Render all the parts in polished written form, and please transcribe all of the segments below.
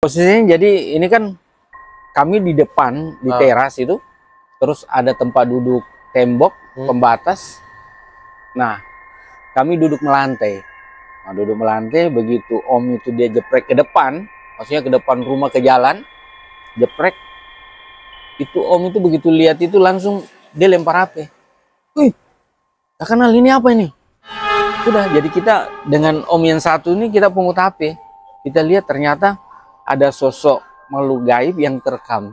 Posisinya jadi ini kan kami di depan di teras itu, terus ada tempat duduk tembok pembatas. Nah, kami duduk melantai. Nah, duduk melantai, begitu Om itu dia jeprek ke depan, maksudnya ke depan rumah ke jalan, jeprek. Itu Om itu begitu lihat itu langsung dia lempar HP. Wih, tak kenal ini apa ini? Sudah, jadi kita dengan Om yang satu ini kita pungut HP. Kita lihat ternyata ada sosok makhluk gaib yang terekam.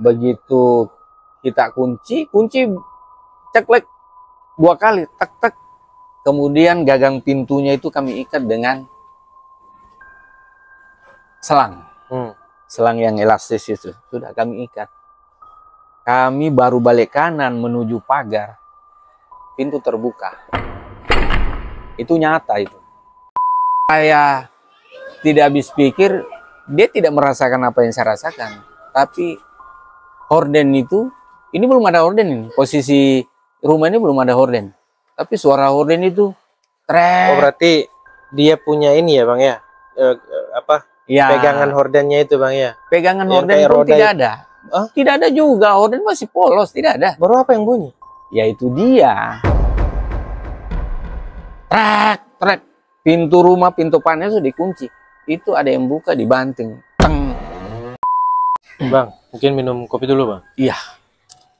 Begitu kita kunci ceklek 2 kali, tek. Kemudian gagang pintunya itu kami ikat dengan selang. Selang yang elastis itu. Sudah kami ikat. Kami baru balik kanan menuju pagar. Pintu terbuka. Itu nyata itu. Saya tidak habis pikir, dia tidak merasakan apa yang saya rasakan. Tapi horden itu, ini belum ada horden ini. Posisi rumah ini belum ada horden. Tapi suara horden itu trek. Oh, berarti dia punya ini ya Bang ya? Ya. Pegangan hordennya itu Bang ya? Pegangan horden pun tidak ada. Tidak ada juga, horden masih polos, tidak ada. Baru apa yang bunyi? Ya itu dia. Trek. Pintu rumah, pintu panas itu dikunci. Itu ada yang buka, dibanting. Teng. Bang, mungkin minum kopi dulu Bang? Iya.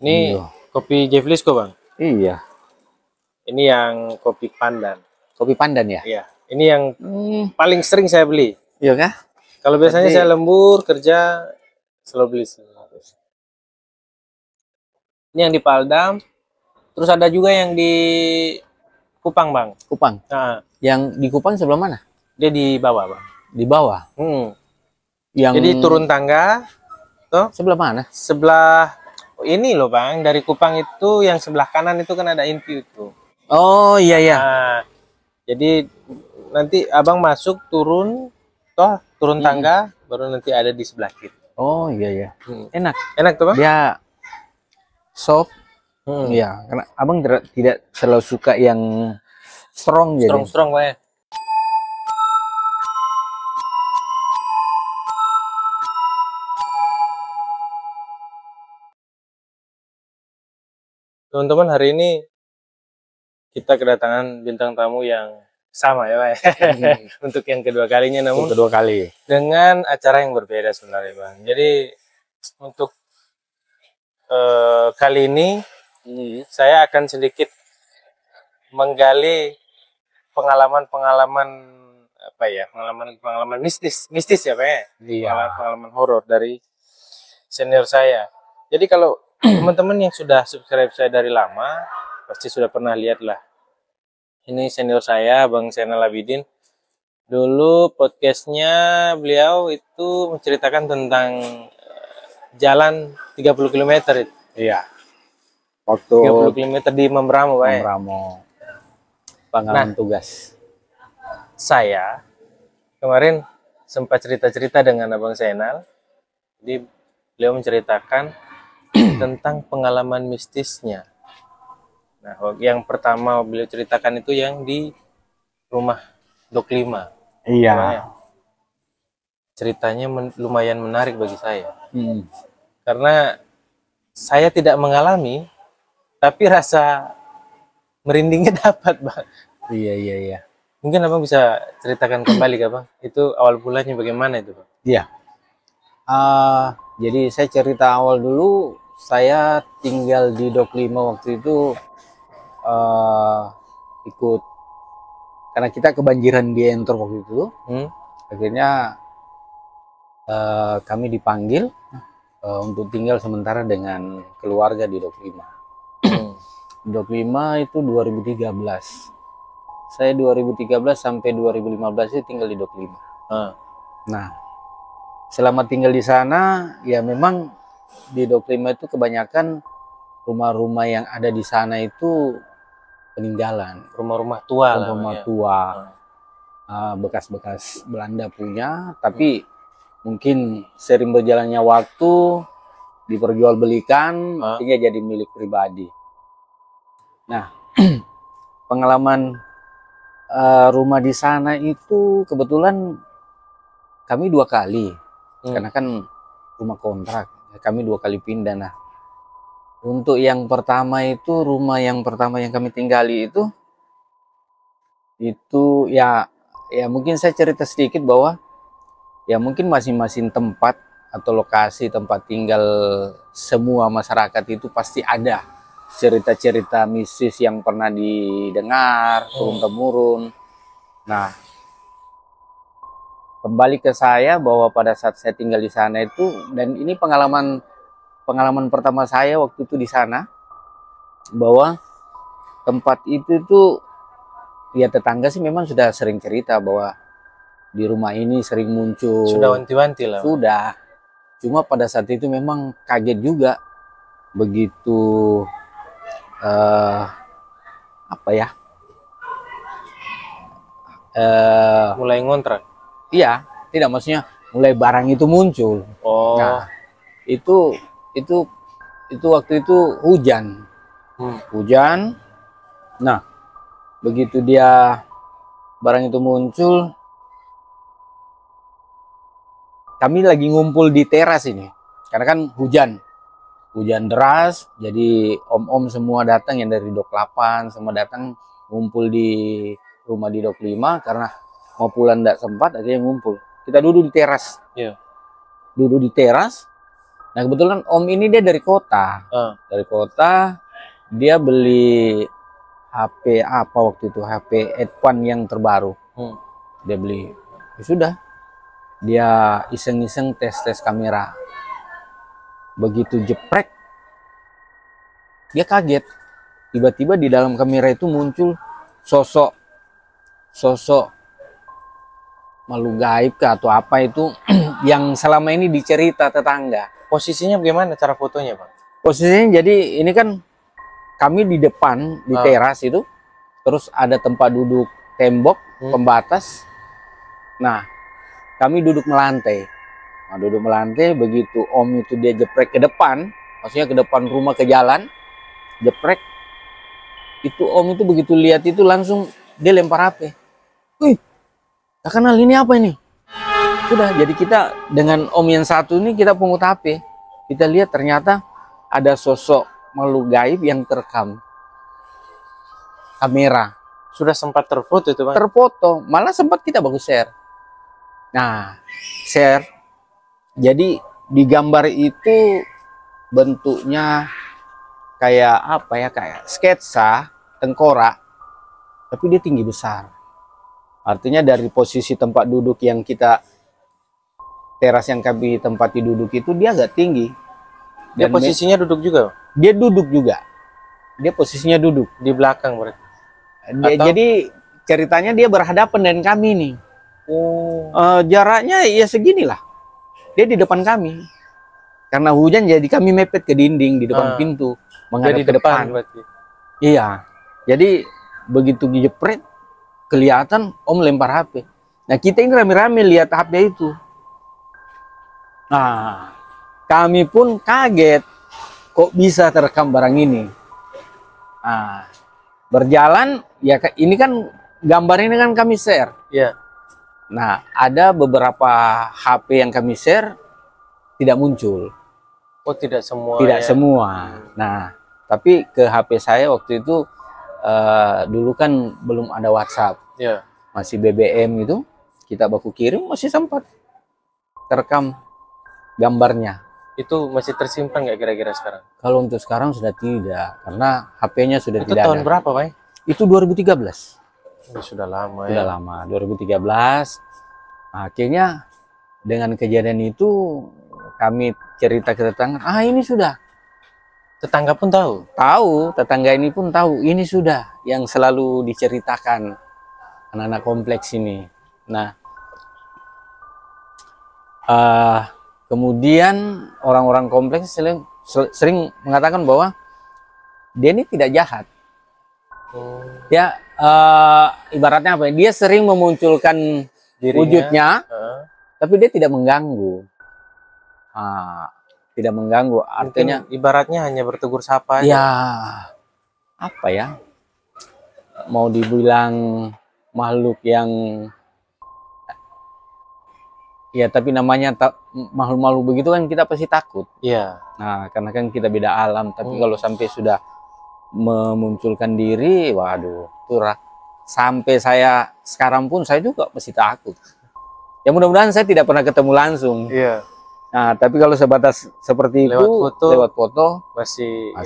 Ini kopi Jefflisco Bang? Iya. Ini yang kopi pandan. Kopi pandan ya? Iya. Ini yang paling sering saya beli. Iya kah? Kalau biasanya saya lembur kerja selalu beli. Ini yang di Paldam. Terus ada juga yang di Kupang Bang. Kupang. Nah, yang di Kupang sebelah mana? Dia di bawah Bang. Di bawah. Yang jadi turun tangga. Tuh. Sebelah mana? Sebelah ini loh Bang. Dari Kupang itu yang sebelah kanan itu kan ada Inview itu. Oh iya. Nah, jadi nanti abang masuk turun tangga baru nanti ada di sebelah kiri. Oh iya. Enak tuh Bang. Dia soft. Iya, karena abang tidak terlalu suka yang strong jadi. Strong Bang ya. Teman-teman, hari ini kita kedatangan bintang tamu yang sama ya Pak. Untuk yang kedua kalinya, namun kedua kali dengan acara yang berbeda sebenarnya Bang. Jadi untuk kali ini saya akan sedikit menggali pengalaman-pengalaman pengalaman mistis ya Pak ya. Iya. Pengalaman horor dari senior saya. Jadi kalau teman-teman yang sudah subscribe saya dari lama pasti sudah pernah lihat lah. Ini senior saya, Bang Zainal Abidin. Dulu podcastnya beliau itu menceritakan tentang jalan 30 km itu. Iya. Waktu 30 km di Membramo, Pak. Membramo. Pengalaman tugas. Saya kemarin sempat cerita-cerita dengan Abang Zainal. Jadi beliau menceritakan tentang pengalaman mistisnya. Nah, yang pertama beliau ceritakan itu yang di rumah Dok 5. Iya. Ceritanya lumayan menarik bagi saya. Karena saya tidak mengalami, tapi rasa merindingnya dapat, Bang. Iya. Mungkin Abang bisa ceritakan kembali, Bang. Itu awal bulannya bagaimana itu, Bang? Iya. Jadi saya cerita awal dulu. Saya tinggal di Dok 5 waktu itu ikut, karena kita kebanjiran di Entor waktu itu. Akhirnya kami dipanggil untuk tinggal sementara dengan keluarga di Dok 5. Dok 5 itu 2013. Saya 2013 sampai 2015 itu tinggal di Dok 5. Nah, selama tinggal di sana ya memang di Dok 5 itu kebanyakan rumah-rumah yang ada di sana itu peninggalan, rumah-rumah tua, bekas-bekas Belanda punya, tapi mungkin sering berjalannya waktu diperjualbelikan, sehingga jadi milik pribadi. Nah, pengalaman rumah di sana itu kebetulan kami 2 kali, Hmm. karena kan rumah kontrak, kami 2 kali pindah. Nah, untuk yang pertama itu, rumah yang pertama yang kami tinggali itu ya mungkin saya cerita sedikit bahwa ya mungkin masing-masing tempat atau lokasi tempat tinggal semua masyarakat itu pasti ada cerita-cerita mistis yang pernah didengar turun-temurun. Nah, kembali ke saya bahwa pada saat saya tinggal di sana itu, dan ini pengalaman pertama saya waktu itu di sana, bahwa tempat itu tuh ya tetangga sih memang sudah sering cerita bahwa di rumah ini sering muncul. Sudah wanti-wanti lah. Sudah. Cuma pada saat itu memang kaget juga begitu apa ya? Mulai ngontrak. Iya, tidak, maksudnya mulai barang itu muncul. Oh. Nah, itu waktu itu hujan. Hujan. Nah, begitu dia barang itu muncul, kami lagi ngumpul di teras ini. Karena kan hujan deras, jadi om-om semua datang yang dari Dok 8 semua datang ngumpul di rumah di Dok 5 karena mau pulang tidak sempat, akhirnya ngumpul. Kita duduk di teras. Iya. Duduk di teras. Nah, kebetulan om ini dia dari kota. Dari kota, dia beli HP apa waktu itu, HP Edvan yang terbaru. Dia beli. Ya sudah. Dia iseng-iseng tes kamera. Begitu jeprek, dia kaget. Tiba-tiba di dalam kamera itu muncul sosok makhluk gaib atau apa itu yang selama ini dicerita tetangga. Posisinya bagaimana cara fotonya, Pak? Posisinya jadi ini kan kami di depan di teras itu, terus ada tempat duduk tembok pembatas. Nah, kami duduk melantai. Nah, duduk melantai, begitu om itu dia jeprek ke depan, maksudnya ke depan rumah ke jalan, jeprek. Itu om itu begitu lihat itu langsung dia lempar HP. Wih, tak kenal ini apa ini? Sudah, jadi kita dengan om yang satu ini kita pungut HP. Kita lihat ternyata ada sosok makhluk gaib yang terekam kamera. Sudah sempat terfoto itu, Bang? Terfoto, malah sempat kita bagus share. Nah, share. Jadi di gambar itu bentuknya kayak apa ya, kayak sketsa tengkorak, tapi dia tinggi besar. Artinya dari posisi tempat duduk yang kita, teras yang kami tempati duduk itu, dia agak tinggi. Dia posisinya duduk juga? Dia duduk juga. Dia posisinya duduk. Di belakang berarti? Jadi ceritanya dia berhadapan dengan kami nih. Jaraknya ya seginilah. Dia di depan kami. Karena hujan jadi kami mepet ke dinding di depan pintu, menghadap ke depan. Berarti. Iya. Jadi begitu dijepret, kelihatan om lempar HP. Nah, kita ini rame-rame lihat HP itu. Nah, kami pun kaget, kok bisa terekam barang ini. Nah, berjalan, ya ini kan gambar ini kan kami share. Iya. Nah, ada beberapa HP yang kami share tidak muncul. Oh, tidak semua. Tidak ya? semua. Nah, tapi ke HP saya waktu itu dulu kan belum ada WhatsApp. Iya. Masih BBM itu, kita baku kirim masih sempat terekam gambarnya. Itu masih tersimpan nggak kira-kira sekarang? Kalau untuk sekarang sudah tidak, karena HP-nya sudah itu tidak tahun ada. Berapa, Pak? Itu 2013. Sudah lama. Sudah lama, 2013. Nah, akhirnya dengan kejadian itu kami cerita ke tetangga, ini sudah. Tetangga pun tahu? Tahu, tetangga ini pun tahu, ini sudah yang selalu diceritakan anak-anak kompleks ini. Nah, kemudian orang-orang kompleks sering mengatakan bahwa dia ini tidak jahat. Ya, ibaratnya apa? Dia sering memunculkan wujudnya, tapi dia tidak mengganggu. Tidak mengganggu, artinya mungkin ibaratnya hanya bertegur sapa aja. Ya, apa ya? Mau dibilang makhluk yang Ya, tapi namanya makhluk-makhluk begitu kan kita pasti takut. Iya. Nah, karena kan kita beda alam. Tapi kalau sampai sudah memunculkan diri, waduh, itu sampai saya sekarang pun saya juga masih takut. Ya mudah-mudahan saya tidak pernah ketemu langsung. Iya. Nah, tapi kalau sebatas seperti Lewat itu, lewat foto masih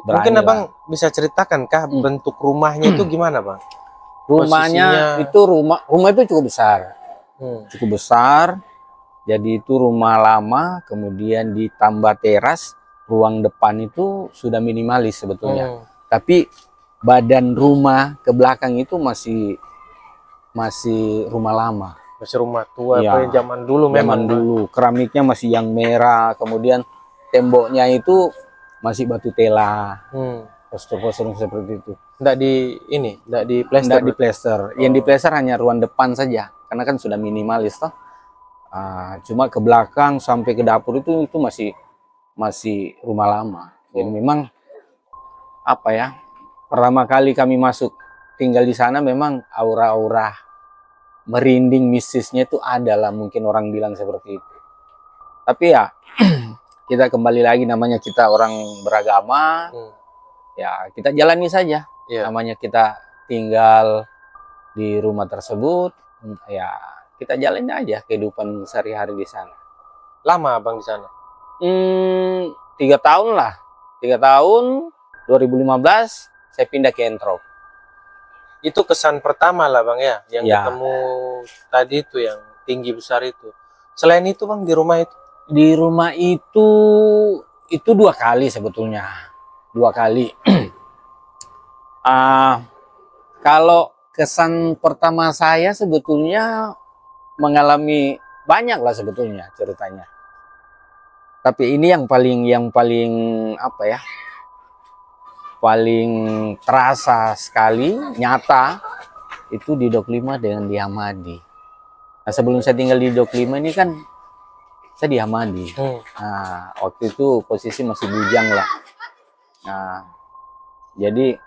berani mungkin lah. Abang bisa ceritakan kah bentuk rumahnya itu gimana, Bang? Rumahnya itu rumah itu cukup besar. Cukup besar. Jadi itu rumah lama, kemudian ditambah teras, ruang depan itu sudah minimalis sebetulnya. Tapi badan rumah ke belakang itu masih rumah lama. Masih rumah tua, Ya, apa zaman dulu memang. Dulu keramiknya masih yang merah, kemudian temboknya itu masih batu tela. Poster-poster seperti itu. Enggak di plester. Enggak di plester. Yang di plester hanya ruang depan saja, karena kan sudah minimalis toh. Cuma ke belakang sampai ke dapur itu masih rumah lama. Jadi memang apa ya? Pertama kali kami masuk tinggal di sana memang aura-aura merinding mistisnya itu adalah, mungkin orang bilang seperti itu. Tapi ya kita kembali lagi, namanya kita orang beragama. Ya kita jalani saja. Namanya kita tinggal di rumah tersebut, ya kita jalani aja kehidupan sehari-hari di sana. Lama Abang di sana? 3 tahun lah. 3 tahun, 2015 saya pindah ke Entrop. Itu kesan pertama lah Bang ya, yang ketemu tadi itu yang tinggi besar itu. Selain itu Bang, di rumah itu? Di rumah itu 2 kali sebetulnya. 2 kali. Kalau kesan pertama saya sebetulnya mengalami banyak lah sebetulnya ceritanya. Tapi ini yang paling apa ya? Paling terasa sekali, nyata, itu di Dok 5 dengan di Hamadi. Nah, sebelum saya tinggal di Dok 5 ini kan saya di Hamadi. Nah, waktu itu posisi masih bujang lah. Nah, jadi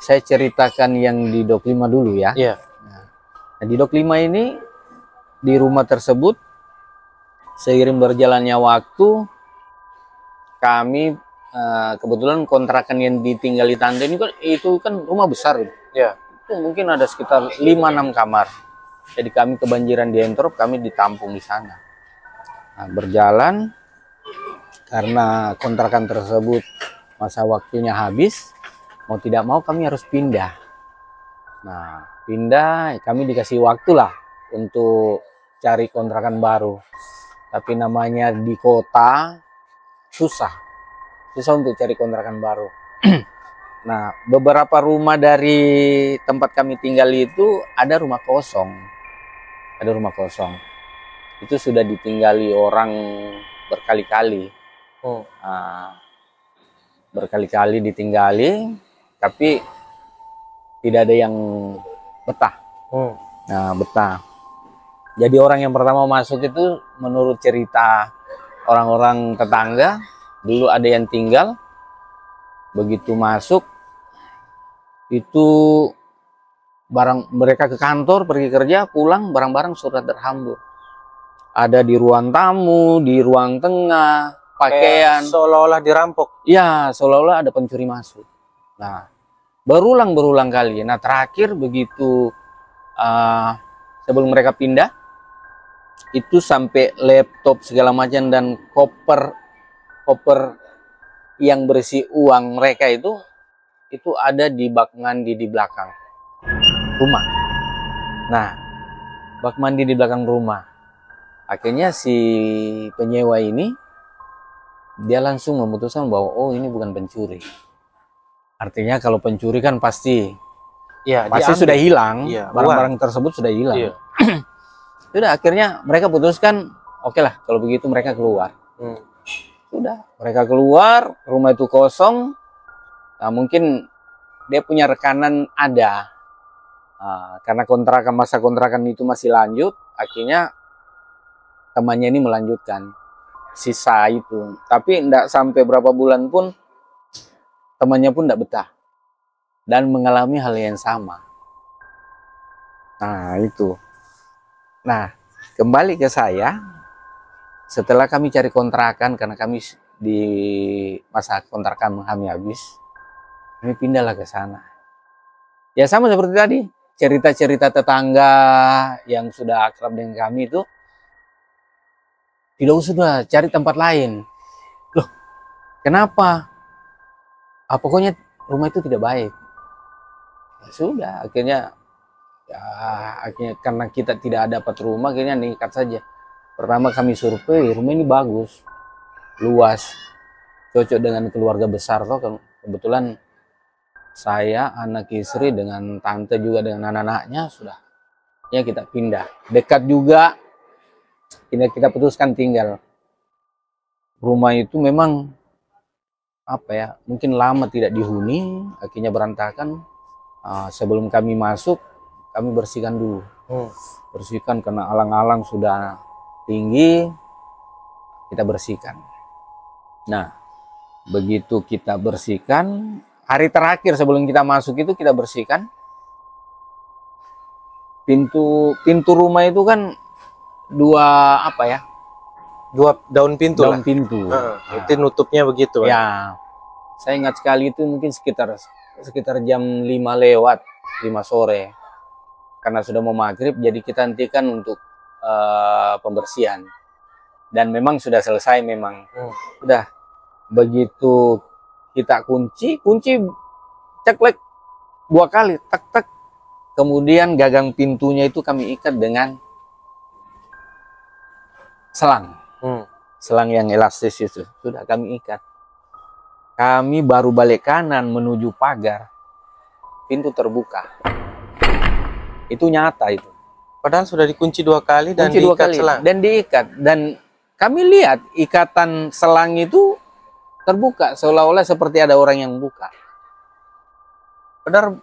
saya ceritakan yang di Dok 5 dulu ya. Nah, di Dok 5 ini, di rumah tersebut, seiring berjalannya waktu, kami kebetulan kontrakan yang ditinggali tante ini kan itu kan rumah besar. Itu mungkin ada sekitar 5-6 kamar. Jadi kami kebanjiran di Entrop, kami ditampung di sana. Nah, berjalan karena kontrakan tersebut masa waktunya habis, mau tidak mau kami harus pindah. Nah, pindah, kami dikasih waktu lah untuk cari kontrakan baru. Tapi namanya di kota susah untuk cari kontrakan baru. Nah, beberapa rumah dari tempat kami tinggal itu ada rumah kosong. Itu sudah ditinggali orang berkali-kali. Berkali-kali ditinggali, tapi tidak ada yang betah. Nah, betah. Jadi orang yang pertama masuk itu, menurut cerita orang-orang tetangga, dulu ada yang tinggal, begitu masuk itu barang mereka ke kantor, pergi kerja, pulang barang-barang sudah terhambur. Ada di ruang tamu, di ruang tengah, pakaian. Seolah-olah dirampok. Ya, seolah-olah ada pencuri masuk. Nah, berulang kali. Nah, terakhir begitu sebelum mereka pindah, itu sampai laptop segala macam dan koper yang berisi uang mereka itu ada di bak mandi di belakang rumah. Nah, bak mandi di belakang rumah. Akhirnya si penyewa ini dia langsung memutuskan bahwa oh ini bukan pencuri. Artinya kalau pencuri kan pasti sudah hilang, barang-barang tersebut sudah hilang. Sudah, akhirnya mereka putuskan oke lah kalau begitu mereka keluar. Sudah, mereka keluar, rumah itu kosong. Nah, mungkin dia punya rekanan ada. Karena masa kontrakan itu masih lanjut, akhirnya temannya ini melanjutkan sisa itu. Tapi tidak sampai berapa bulan pun temannya pun tidak betah dan mengalami hal yang sama. Nah, itu. Nah, kembali ke saya, setelah kami cari kontrakan, karena kami di masa kontrakan kami habis, kami pindahlah ke sana. Ya sama seperti tadi, cerita-cerita tetangga yang sudah akrab dengan kami itu, tidak usah cari tempat lain. Loh, kenapa? Pokoknya rumah itu tidak baik. Ya sudah, akhirnya karena kita tidak dapat rumah, akhirnya nekat saja. Pertama kami survei, rumah ini bagus, luas, cocok dengan keluarga besar toh. Kebetulan saya, anak istri dengan tante juga dengan anak-anaknya sudah. Ya kita pindah, dekat juga. Kita putuskan tinggal. Rumah itu memang mungkin lama tidak dihuni, akhirnya berantakan. Sebelum kami masuk, kami bersihkan dulu. Bersihkan karena alang-alang sudah tinggi, kita bersihkan. Nah, begitu kita bersihkan, hari terakhir sebelum kita masuk itu kita bersihkan. Pintu rumah itu kan dua daun pintu daun lah. pintu. Itu nutupnya begitu. Ya, saya ingat sekali itu mungkin sekitar jam 5 lewat, 5 sore. Karena sudah mau maghrib, jadi kita hentikan untuk pembersihan. Dan memang sudah selesai memang. Udah, begitu kita kunci ceklek 2 kali, tek. Kemudian gagang pintunya itu kami ikat dengan selang. Selang yang elastis itu. Sudah kami ikat. Kami baru balik kanan menuju pagar. Pintu terbuka. Itu nyata itu. Padahal sudah dikunci 2 kali dan diikat selang. Dan diikat. Dan kami lihat ikatan selang itu terbuka. Seolah-olah seperti ada orang yang buka.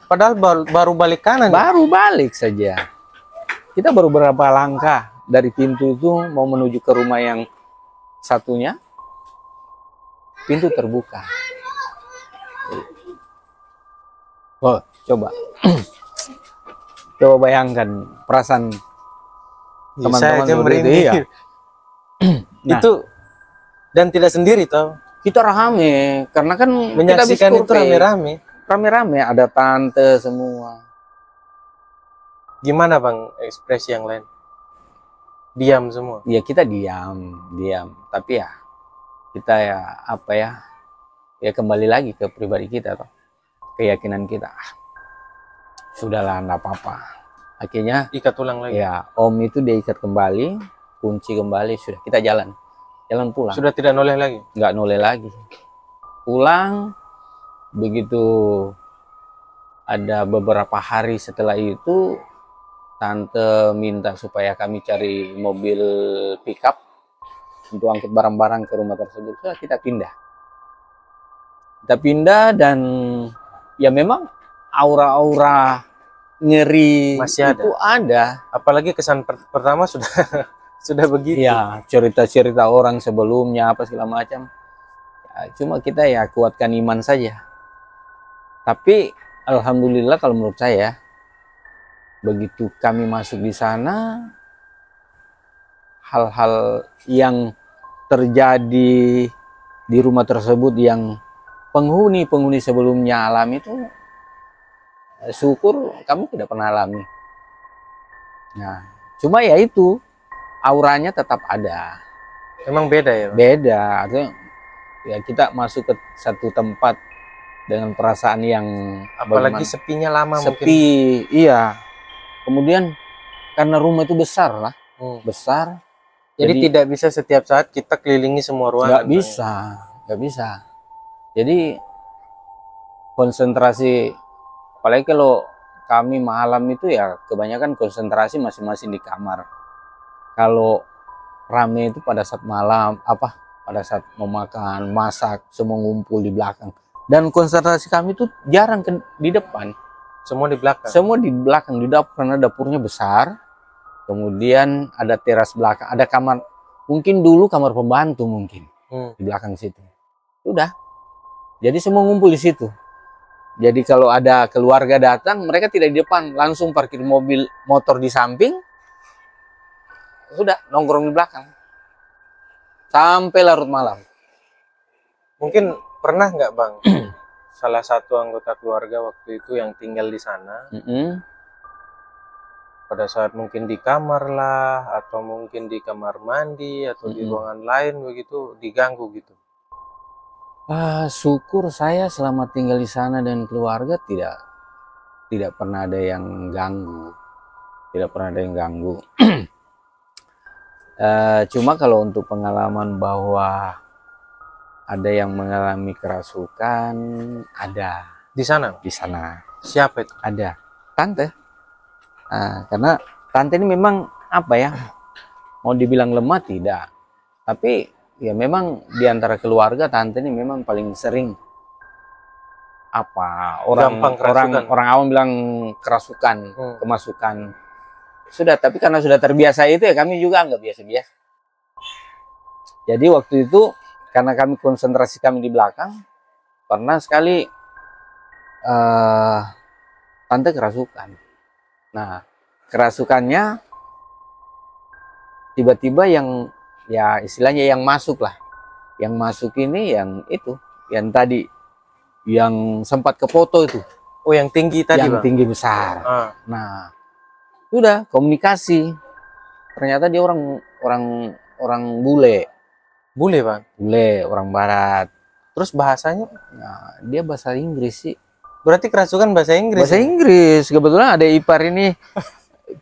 Padahal baru balik kanan. Baru balik saja. Kita baru berapa langkah dari pintu itu mau menuju ke rumah yang satunya. Pintu terbuka. Oh, coba. Coba bayangkan perasaan teman-teman itu. Iya. Nah, itu dan tidak sendiri toh. Kita rame karena kan menyaksikan itu rame-rame. Rame-rame, ada tante semua. Gimana Bang ekspresi yang lain? Diam semua. Ya kita diam. Tapi ya kita ya kembali lagi ke pribadi kita toh. Keyakinan kita. Sudahlah, enggak apa-apa. Akhirnya ikat ulang lagi. Ya, Om itu dia ikat kembali, kunci kembali, sudah kita jalan pulang. Sudah tidak noleh lagi? Nggak noleh lagi. Pulang, begitu ada beberapa hari setelah itu, tante minta supaya kami cari mobil pickup untuk angkut barang-barang ke rumah tersebut. Sudah kita pindah. Kita pindah dan ya memang aura-aura nyeri masih itu ada. Apalagi kesan pertama sudah sudah begitu. Ya, cerita-cerita orang sebelumnya apa segala macam. Ya, cuma kita ya kuatkan iman saja. Tapi alhamdulillah kalau menurut saya, begitu kami masuk di sana, hal-hal yang terjadi di rumah tersebut yang penghuni sebelumnya alami itu, syukur kami tidak pernah alami. Nah, cuma ya itu auranya tetap ada. Emang beda ya? Beda. Artinya ya kita masuk ke satu tempat dengan perasaan yang apalagi sepinya lama. Sepi, mungkin. Iya. Kemudian karena rumah itu besar lah, besar. Jadi tidak bisa setiap saat kita kelilingi semua ruangan. Nggak bisa. Jadi konsentrasi, apalagi kalau kami malam itu ya kebanyakan konsentrasi masing-masing di kamar. Kalau rame itu pada saat malam, pada saat mau makan, masak, semua ngumpul di belakang. Dan konsentrasi kami itu jarang di depan. Semua di belakang? Semua di belakang, di dapur, karena dapurnya besar. Kemudian ada teras belakang, ada kamar, mungkin dulu kamar pembantu mungkin, di belakang situ. Udah. Jadi semua ngumpul di situ. Jadi kalau ada keluarga datang, mereka tidak di depan, langsung parkir motor di samping, sudah nongkrong di belakang sampai larut malam. Mungkin pernah nggak Bang, salah satu anggota keluarga waktu itu yang tinggal di sana, pada saat mungkin di kamar lah, atau mungkin di kamar mandi, atau di ruangan lain begitu, diganggu gitu? Syukur saya selama tinggal di sana dan keluarga tidak pernah ada yang ganggu. Tidak pernah ada yang ganggu. Cuma kalau untuk pengalaman bahwa ada yang mengalami kerasukan, ada. Di sana? Di sana. Siapa itu? Ada. Tante. Karena tante ini memang apa ya, mau dibilang lemah tidak. Tapi ya memang di antara keluarga tante ini memang paling sering orang awam bilang kerasukan, kemasukan. Sudah, tapi karena sudah terbiasa itu ya kami juga nggak biasa-biasa. Jadi waktu itu karena konsentrasi kami di belakang, pernah sekali tante kerasukan. Nah, kerasukannya tiba-tiba yang ya istilahnya yang masuk lah. Yang masuk ini yang itu, yang tadi yang sempat ke foto itu. Oh, yang tinggi tadi, yang Bang? Tinggi besar. Nah, sudah komunikasi. Ternyata dia orang bule. Bule, Bang? Bule, orang barat. Terus bahasanya? Nah, dia bahasa Inggris sih. Berarti kerasukan bahasa Inggris? Bahasa Inggris. Kebetulan ada ipar ini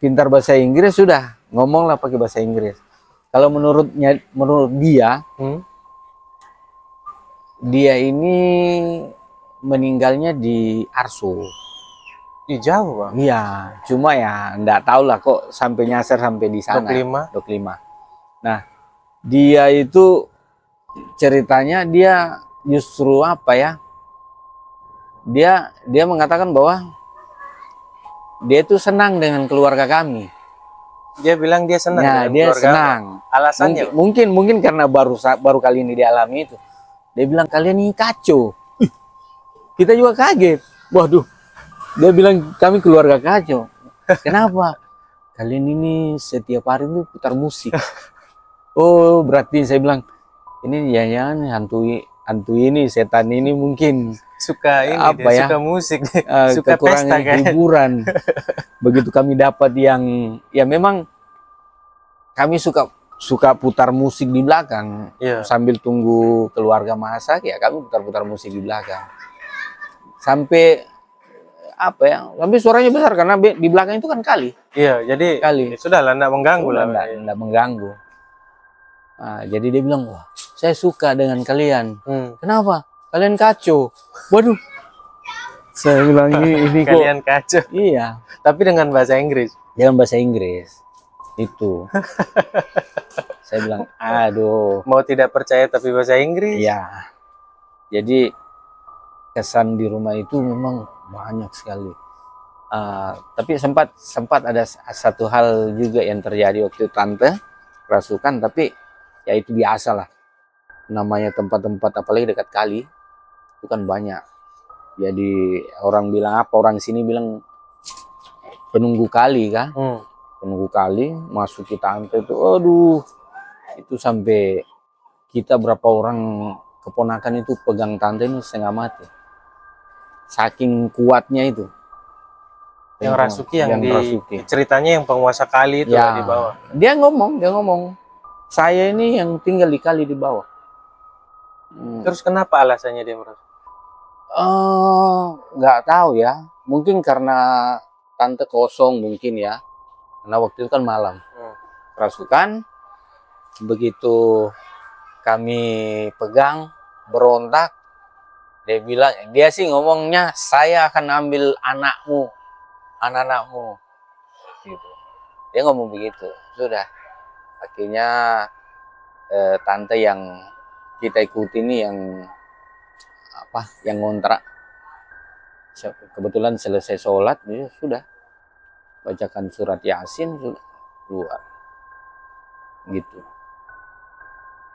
pintar bahasa Inggris, sudah ngomonglah pakai bahasa Inggris. Kalau menurut dia, dia ini meninggalnya di Arso. Di jauh, Bang? Iya, cuma ya enggak tahu lah kok sampai nyasar sampai di sana. 25. Nah, dia itu ceritanya dia justru apa ya? Dia mengatakan bahwa dia itu senang dengan keluarga kami. Dia bilang dia senang dengan dia keluarga. Senang. Alasannya? Mungkin karena baru kali ini dialami itu. Dia bilang kalian ini kacau. Kita juga kaget. Waduh. Dia bilang kami keluarga kacau. Kenapa? Kalian ini setiap hari itu putar musik. Oh, berarti saya bilang ini jangan hantu ini, setan ini mungkin suka ini apa dia, ya? Suka musik, suka kekurangan pesta, hiburan. Begitu kami dapat yang ya memang kami suka putar musik di belakang. Sambil tunggu keluarga masak ya kami putar musik di belakang. Sampai apa ya? Tapi suaranya besar karena di belakang itu kan kali. Iya, jadi kali. Sudah lah, enggak mengganggu lah. Enggak mengganggu. Nah, jadi dia bilang, wah, saya suka dengan kalian. Kenapa? Kalian kacau. Waduh. Saya bilang ini kok. Kalian kacau. Iya. Tapi dengan bahasa Inggris. Dengan bahasa Inggris. Itu. Saya bilang, aduh. Mau tidak percaya tapi bahasa Inggris. Iya. Jadi kesan di rumah itu memang banyak sekali. Tapi sempat ada satu hal juga yang terjadi waktu tante kerasukan, tapi ya itu biasa lah. Namanya tempat-tempat apalagi dekat kali itu kan banyak. Jadi orang bilang apa? Orang sini bilang penunggu kali kan? Penunggu kali masuk ke tante itu, aduh, itu sampai kita berapa orang keponakan itu pegang tante ini setengah mati. Saking kuatnya itu. Yang rasuki yang ceritanya yang penguasa kali itu ya, di bawah. Dia ngomong, saya ini yang tinggal di kali di bawah. Terus kenapa alasannya dia merasa? Nggak tahu ya. Mungkin karena tante kosong mungkin ya. Karena waktu itu kan malam. Kerasukan. Begitu kami pegang, berontak. Dia sih ngomongnya, saya akan ambil anak-anakmu. Gitu. Dia ngomong begitu. Sudah. Akhirnya tante yang kita ikuti ini yang ngontrak. Kebetulan selesai sholat, ya sudah. Bacakan surat Yasin, sudah keluar. Gitu.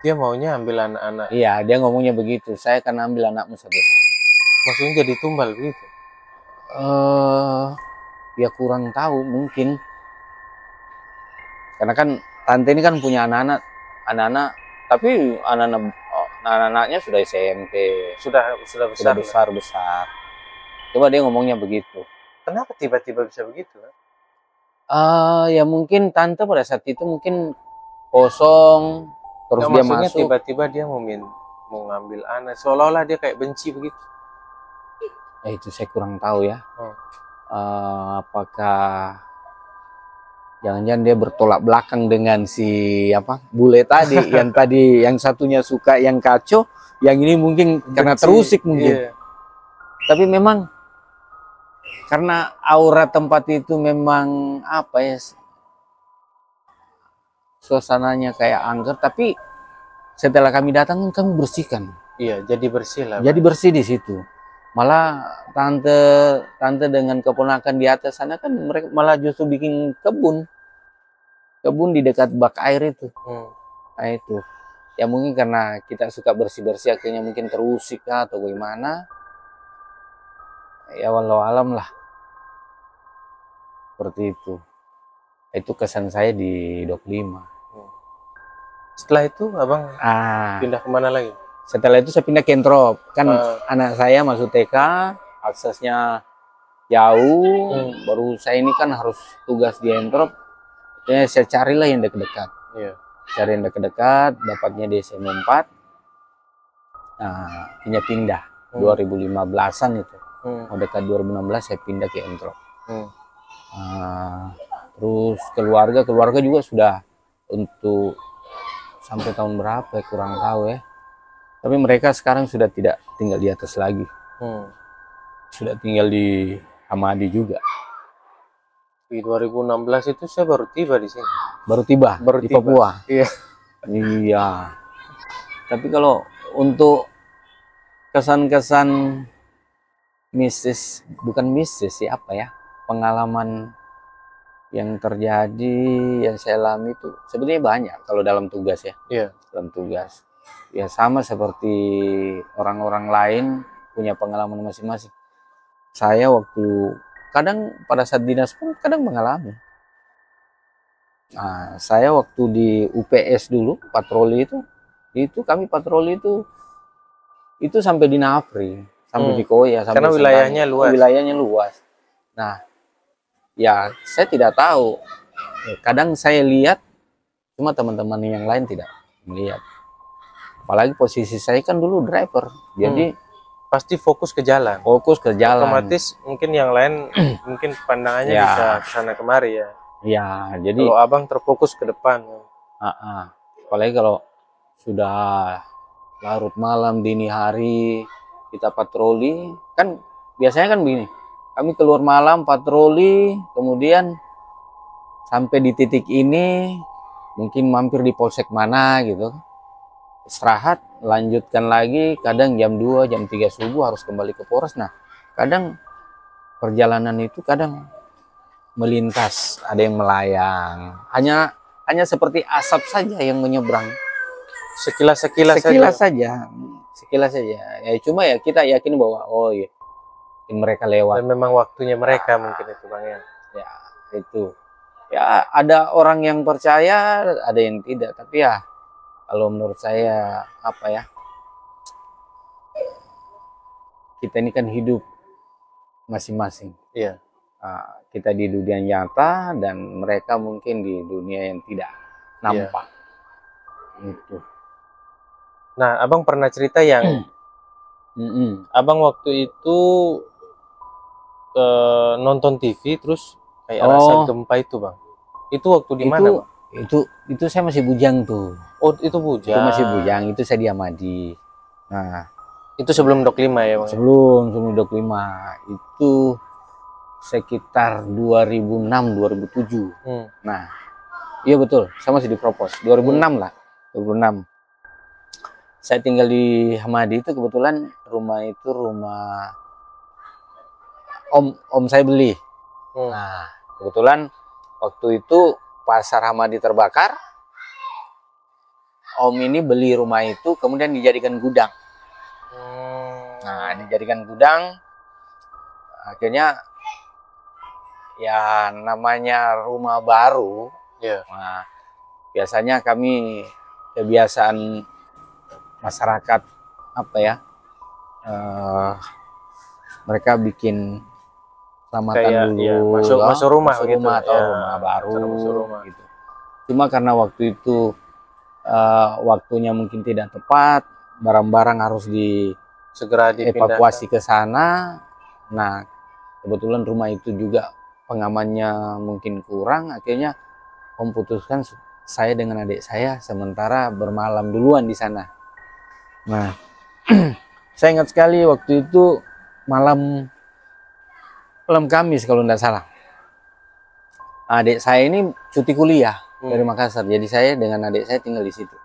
Dia maunya ambil anak-anak. Iya, dia ngomongnya begitu. Saya akan ambil anakmu satu-satu. Maksudnya jadi tumbal begitu? Ya kurang tahu mungkin. Karena kan tante ini kan punya anak-anak, tapi anak-anaknya sudah SMP, Sudah sudah besar. besar. Coba dia ngomongnya begitu. Kenapa tiba-tiba bisa begitu? Ya mungkin tante pada saat itu mungkin kosong, terus Nggak, dia maksudnya masuk. tiba-tiba dia mau ngambil anak, seolah-olah dia kayak benci begitu. Itu saya kurang tahu ya. Oh. Apakah jangan-jangan dia bertolak belakang dengan si bule tadi, yang satunya suka yang kacau, yang ini mungkin karena Benci. terusik mungkin. Iya. Tapi memang karena aura tempat itu memang suasananya kayak angker, tapi setelah kami datang kami bersihkan. Iya, jadi bersih lah. Jadi bersih di situ. Malah tante dengan keponakan di atas sana kan mereka malah justru bikin kebun di dekat bak air itu. Nah itu. Ya mungkin karena kita suka bersih-bersih akhirnya mungkin terusik atau bagaimana. Ya walau alam lah. Seperti itu. Itu kesan saya di Dok 5. Setelah itu abang pindah kemana lagi? Setelah itu saya pindah ke Entrop. Kan anak saya masuk TK, aksesnya jauh. Baru saya ini kan harus tugas di Entrop. Ya, saya carilah yang dekat-dekat. Iya. Cari yang dekat-dekat, dapatnya di SMA 4. Nah, pindah 2015-an itu. Mau dekat 2016 saya pindah ke Entrop. Terus keluarga juga sudah untuk sampai tahun berapa ya, kurang tahu ya. Tapi mereka sekarang sudah tidak tinggal di atas lagi. Sudah tinggal di Hamadi juga. Di 2016 itu saya baru tiba di sini. Baru tiba di Papua. Iya. Iya. Tapi kalau untuk kesan-kesan mistis, bukan mistis sih, pengalaman yang terjadi yang saya alami itu sebenarnya banyak kalau dalam tugas ya. Iya. Dalam tugas. Ya sama seperti orang-orang lain punya pengalaman masing-masing. Saya waktu kadang pada saat dinas pun kadang mengalami. Nah, saya waktu di UPS dulu patroli itu kami patroli itu sampai di Napri, sampai di Koya, sampai karena wilayahnya luas. Nah, ya saya tidak tahu. Kadang saya lihat, cuma teman-teman yang lain tidak melihat. Apalagi posisi saya kan dulu driver, jadi pasti fokus ke jalan. Otomatis mungkin yang lain mungkin pandangannya bisa kesana kemari ya. Ya, jadi kalau abang terfokus ke depan. Apalagi kalau sudah larut malam, dini hari kita patroli, kan biasanya kan begini. Kami keluar malam patroli, kemudian sampai di titik ini mungkin mampir di polsek mana gitu. Istirahat, lanjutkan lagi, kadang jam 2, jam 3 subuh harus kembali ke Polres. Nah, kadang perjalanan itu kadang melintas, ada yang melayang. Hanya seperti asap saja yang menyeberang. Sekilas saja. Ya cuma ya kita yakin bahwa mereka lewat. Dan memang waktunya mereka mungkin itu Bang ya. Ya, itu. Ya ada orang yang percaya, ada yang tidak, tapi ya kalau menurut saya kita ini kan hidup masing-masing. Iya. Kita di dunia nyata dan mereka mungkin di dunia yang tidak nampak. Itu. Nah, abang pernah cerita yang abang waktu itu nonton TV terus kayak rasa gempa itu Bang. Itu waktu di mana Bang? Itu saya masih bujang tuh. Oh, itu bujang. Itu masih bujang, itu saya di Hamadi. Nah, itu sebelum Dok 5 ya Bang? Sebelum Dok 5. Itu sekitar 2006-2007. Nah, iya betul, saya masih di Propos. 2006 lah, 2006. Saya tinggal di Hamadi itu kebetulan rumah om saya beli. Nah, kebetulan waktu itu pasar Hamadi terbakar. Om ini beli rumah itu kemudian dijadikan gudang. Nah, dijadikan gudang. Akhirnya ya namanya rumah baru. Yeah. Nah, biasanya kami kebiasaan masyarakat apa ya, mereka bikin selamatan Kayak, dulu, ya, masuk rumah masuk gitu, rumah atau ya, rumah baru cara masuk rumah. gitu. Cuma karena waktu itu waktunya mungkin tidak tepat, barang-barang harus Segera dipindahkan. dievakuasi ke sana. Nah, kebetulan rumah itu juga pengamannya mungkin kurang, akhirnya memutuskan saya dengan adik saya sementara bermalam duluan di sana. Nah, saya ingat sekali waktu itu malam Kamis kalau tidak salah. Adik saya ini cuti kuliah dari Makassar, jadi saya dengan adik saya tinggal di situ.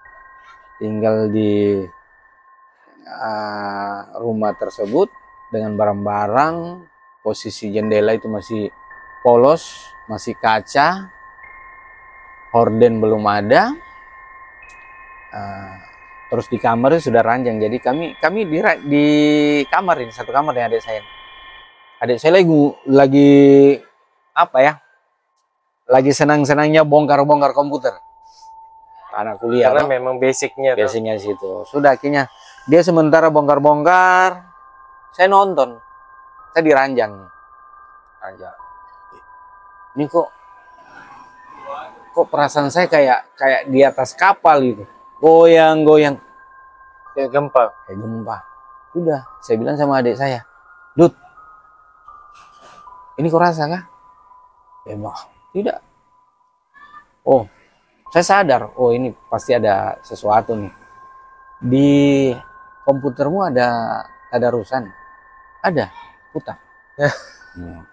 Tinggal di rumah tersebut dengan barang-barang, posisi jendela itu masih polos, masih kaca, horden belum ada, terus di kamar itu sudah ranjang. Jadi kami di kamar ini, satu kamar dengan adik saya. Adik saya lagi apa ya? Lagi senang-senangnya bongkar-bongkar komputer. Anak kuliah. Karena memang basicnya di situ. Sudah akhirnya dia sementara bongkar-bongkar, saya nonton. Saya diranjang aja. Ini kok perasaan saya kayak di atas kapal gitu. Goyang-goyang. Kayak gempa. Udah, saya bilang sama adik saya, "Dut, ini kok rasa kah?" Dia bilang, "Tidak." Oh, saya sadar, oh ini pasti ada sesuatu nih. Di komputermu ada tadarusan? Ada, putar.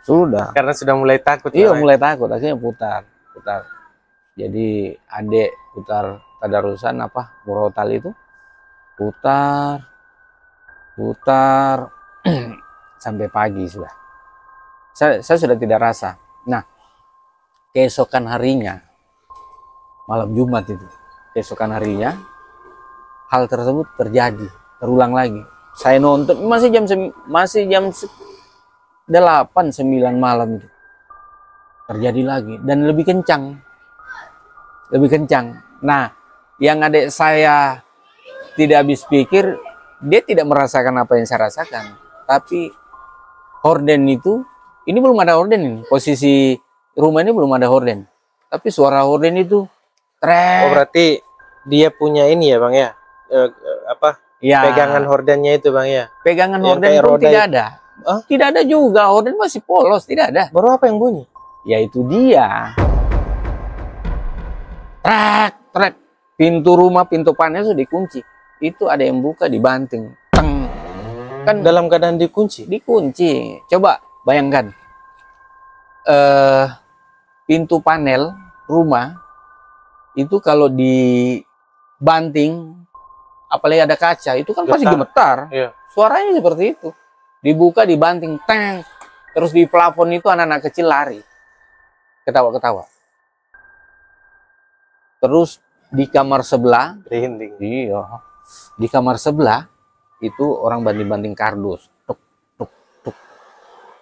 Sudah. Karena sudah mulai takut. Iya, mulai takut, akhirnya putar. Jadi adik putar tadarusan apa murotal itu, putar sampai pagi sudah. Saya sudah tidak rasa. Nah, keesokan harinya, malam Jumat itu, keesokan harinya hal tersebut terjadi, terulang lagi. Saya nonton masih jam 8-9 malam itu. Terjadi lagi dan lebih kencang. Nah, yang adik saya tidak habis pikir, dia tidak merasakan apa yang saya rasakan. Tapi horden itu, ini belum ada horden ini. Posisi rumah ini belum ada horden. Tapi suara horden itu trek. Oh, berarti dia punya ini ya, Bang ya? Ya. Pegangan hordennya itu, Bang ya? Pegangan horden pun tidak ada. Tidak ada juga, horden masih polos, tidak ada. Baru apa yang bunyi? Yaitu dia. Trek. Pintu rumah, pintu panel sudah dikunci. Itu ada yang buka, dibanting. Teng. Kan dalam keadaan dikunci? Dikunci. Coba bayangkan. Pintu panel rumah itu kalau dibanting, apalagi ada kaca, itu kan pasti gemetar. Iya. Suaranya seperti itu. Dibuka, dibanting, teng. Terus di plafon itu anak-anak kecil lari. Ketawa-ketawa. Terus di kamar sebelah, iya, di kamar sebelah itu orang banting-banting kardus, tuk.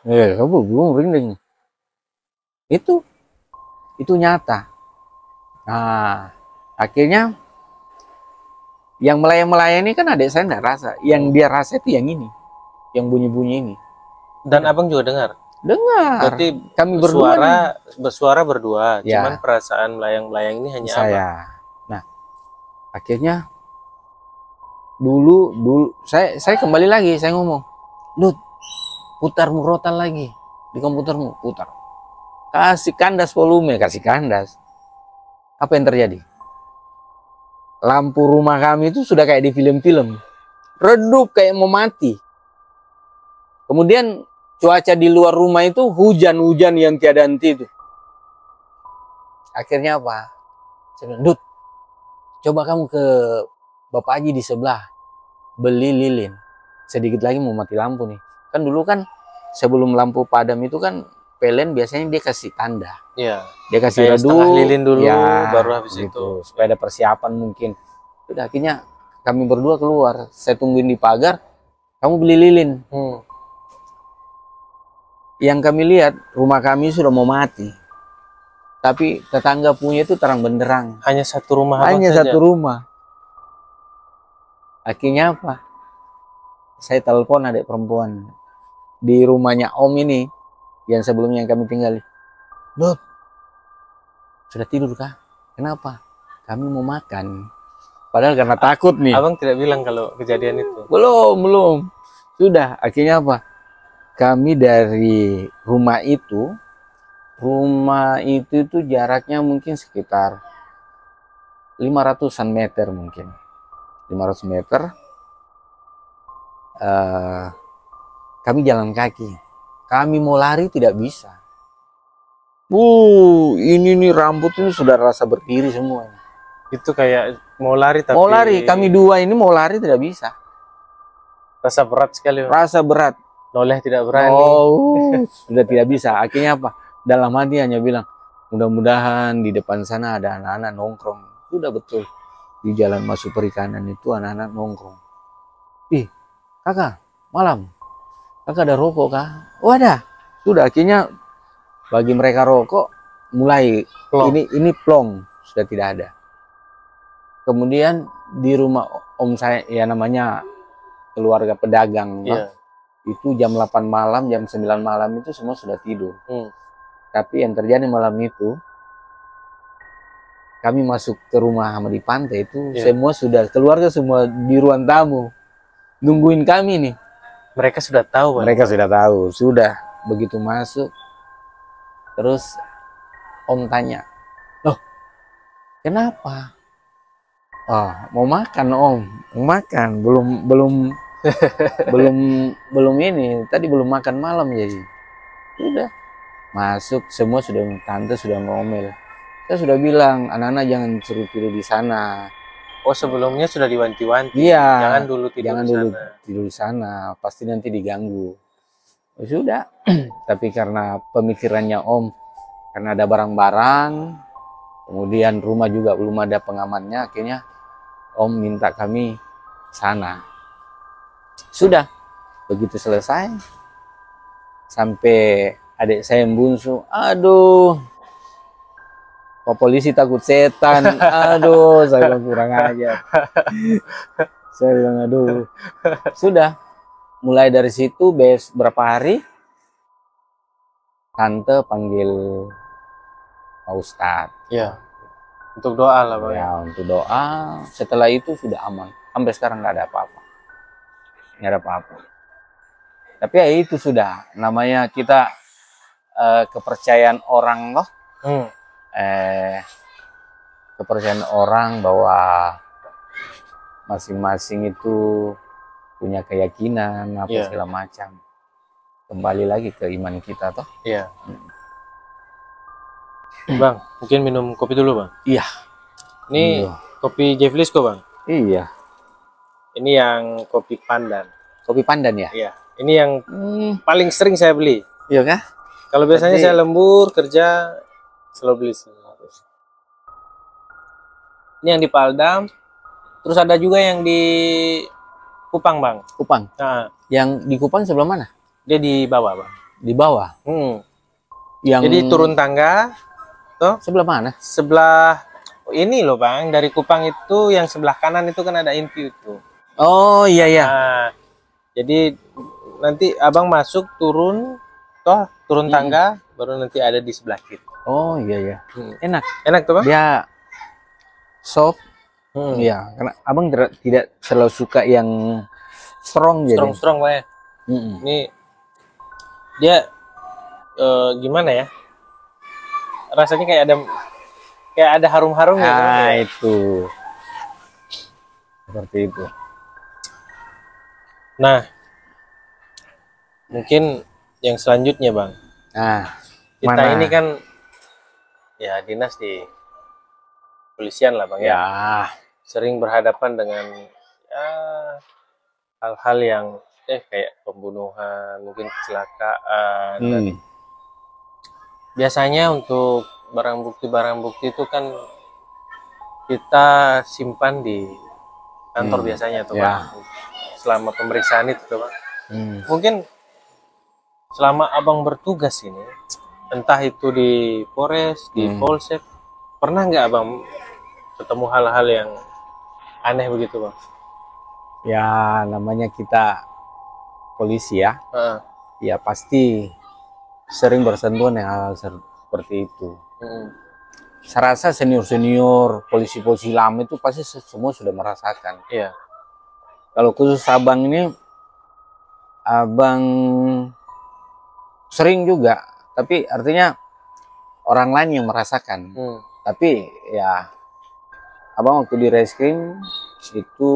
Belum ring. Itu nyata. Nah, akhirnya yang melayang-melayang ini kan adik saya nggak rasa, yang dia rasa itu yang ini, yang bunyi-bunyi ini. Dan abang juga dengar? Dengar. Berarti kami bersuara berdua, ya. Cuman perasaan melayang-melayang ini hanya saya. abang. Nah, akhirnya dulu saya kembali lagi, saya ngomong, "Lut, putar murotal lagi di komputermu, putar. Kasih kandas volume, kasih kandas." Apa yang terjadi? Lampu rumah kami itu sudah kayak di film-film, redup kayak mau mati. Kemudian cuaca di luar rumah itu hujan yang tiada henti itu. Akhirnya apa? Saya bilang, "Dut, coba kamu ke Bapak Haji di sebelah, beli lilin. Sedikit lagi mau mati lampu nih." Kan dulu kan sebelum lampu padam itu kan PLN biasanya dia kasih tanda. Iya. Dia kasih redup, setengah lilin dulu, ya, baru habis gitu, itu. supaya ada persiapan mungkin. Udah, akhirnya kami berdua keluar. Saya tungguin di pagar, kamu beli lilin. Yang kami lihat, rumah kami sudah mau mati. Tapi tetangga punya itu terang benderang. Hanya satu rumah abang Hanya saja. satu rumah. Akhirnya apa? Saya telepon adik perempuan di rumahnya Om ini yang sebelumnya yang kami tinggali. Loh, sudah tidur kah? Kenapa? Kami mau makan. Padahal karena takut nih. Abang tidak bilang kalau kejadian itu? Belum. Sudah, akhirnya apa? Kami dari rumah itu tuh jaraknya mungkin sekitar 500-an meter mungkin. 500 meter. Kami jalan kaki. Kami mau lari tidak bisa. Ini nih rambut ini sudah rasa berdiri semua. Itu kayak mau lari tapi... Mau lari, kami dua ini mau lari tidak bisa. Rasa berat sekali. Rasa berat. Noleh tidak berani. Sudah tidak bisa. Akhirnya apa? Dalam hati hanya bilang, mudah-mudahan di depan sana ada anak-anak nongkrong. Sudah betul. Di jalan masuk perikanan itu anak-anak nongkrong. Ih, kakak, malam. Kakak ada rokok kah? Oh ada. Sudah, akhirnya bagi mereka rokok, mulai Plong. ini plong. Sudah tidak ada. Kemudian di rumah om saya, ya namanya keluarga pedagang. Iya. Itu jam 8 malam, jam 9 malam itu semua sudah tidur. Tapi yang terjadi malam itu, kami masuk ke rumah sama di pantai itu, semua sudah, keluarga semua di ruang tamu. Nungguin kami nih. Mereka sudah tahu, Bang? Mereka sudah tahu, sudah. Begitu masuk, terus om tanya, loh, kenapa? Oh, mau makan om, mau makan, belum ini, tadi belum makan malam jadi. Sudah masuk semua sudah, tante sudah ngomel. Saya sudah bilang anak-anak jangan suruh tidur di sana. Oh, sebelumnya sudah diwanti-wanti. Iya. Jangan dulu tidur di sana, pasti nanti diganggu. Oh, sudah. Tapi karena pemikirannya om, karena ada barang-barang, kemudian rumah juga belum ada pengamannya, akhirnya om minta kami sana. Sudah, begitu selesai, sampai adik saya yang bungsu, aduh, Pak polisi takut setan, aduh, saya bilang kurang ajar. Saya bilang, aduh, sudah, mulai dari situ, berapa hari, tante panggil Pak Ustadz. Iya, untuk doa lah, Bang. Ya, untuk doa, setelah itu sudah aman, sampai sekarang nggak ada apa-apa. Nggak ada apa-apa. Tapi ya itu sudah namanya kita kepercayaan orang loh. Kepercayaan orang bahwa masing-masing itu punya keyakinan apa segala macam. Kembali lagi ke iman kita toh. Iya. Bang, mungkin minum kopi dulu, Bang. Iya. Ini kopi Jefflisco, Bang. Iya. Ini yang kopi pandan. Kopi pandan ya? Iya. Ini yang paling sering saya beli. Iya kah? Kalau biasanya saya lembur kerja selalu beli. Ini yang di Paldam. Terus ada juga yang di Kupang, Bang. Kupang. Nah, yang di Kupang sebelah mana? Dia di bawah, Bang. Di bawah. Yang jadi turun tangga. Tuh. Sebelah mana? Sebelah ini loh, Bang. Dari Kupang itu yang sebelah kanan itu kan ada Inview itu. Oh iya iya. Nah, jadi nanti abang masuk turun tangga baru nanti ada di sebelah kiri. Oh iya iya. Enak tuh, Bang. Dia soft. Iya, karena abang tidak selalu suka yang strong jadi. Strong Pak ya. Ini dia gimana ya? Rasanya kayak ada harum-harumnya. Ah itu. Seperti itu. Nah, mungkin yang selanjutnya, Bang. Nah, kita ini kan ya dinas di polisian lah, Bang ya. Sering berhadapan dengan hal-hal yang kayak pembunuhan, mungkin kecelakaan. Dan biasanya untuk barang bukti itu kan kita simpan di kantor biasanya tuh, Bang. Selama pemeriksaan itu tuh, Bang. Mungkin selama abang bertugas ini entah itu di Polres, di Polsek, pernah nggak Abang ketemu hal-hal yang aneh begitu Bang? Ya namanya kita polisi ya, Heeh. ya pasti sering bersentuhan dengan hal seperti itu. Saya rasa senior-senior polisi-polisi lama itu pasti semua sudah merasakan. Iya. Kalau khusus abang ini, abang sering juga, tapi artinya orang lain yang merasakan. Tapi ya, abang waktu di reskrim itu